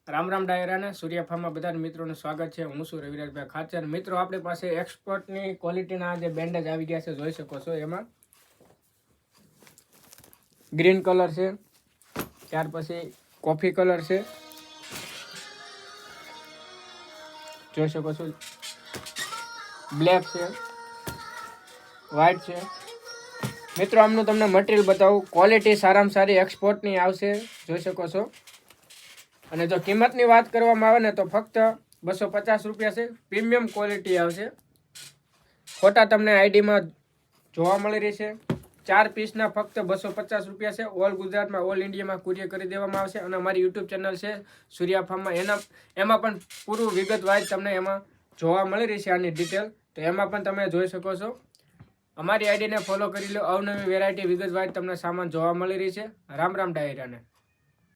રામ રામ ડાયરાને સૂર્યા ફાર્મમાં બધા મિત્રોનું સ્વાગત છે. હું છું રવિરાજભાઈ ખાચર. મિત્રો આપણી પાસે એક્સપોર્ટની ક્વોલિટીના જે બેન્ડેજ આવી ગયા છે, જોઈ શકો છો. એમાં ગ્રીન કલર છે, ત્યાર પછી કોફી કલર છે, જોઈ શકો છો. બ્લેક છે, વ્હાઈટ છે. મિત્રો આમનું તમને મટીરિયલ બતાવું. ક્વોલિટી સારામાં સારી એક્સપોર્ટની આવશે, જોઈ શકો છો. અને જો કિંમતની વાત કરવામાં આવે ને તો ફક્ત 250 રૂપિયા છે. પ્રીમિયમ ક્વોલિટી આવશે. ફોટા તમને આઈડીમાં જોવા મળી રહેશે. 4 પીસના ફક્ત 250 રૂપિયા છે. ઓલ ગુજરાતમાં, ઓલ ઇન્ડિયામાં કુરિયર કરી દેવામાં આવશે. અને અમારી યુટ્યુબ ચેનલ છે સૂર્યા ફાર્મમાં, એમાં પણ પૂરું વિગતવાર તમને એમાં જોવા મળી રહેશે આની ડિટેલ. તો એમાં પણ તમે જોઈ શકો છો. અમારી આઈડીને ફોલો કરી લો. અવનવી વેરાયટી વિગતવાર તમને સામાન જોવા મળી રહી છે. રામ રામ ડાયરાને.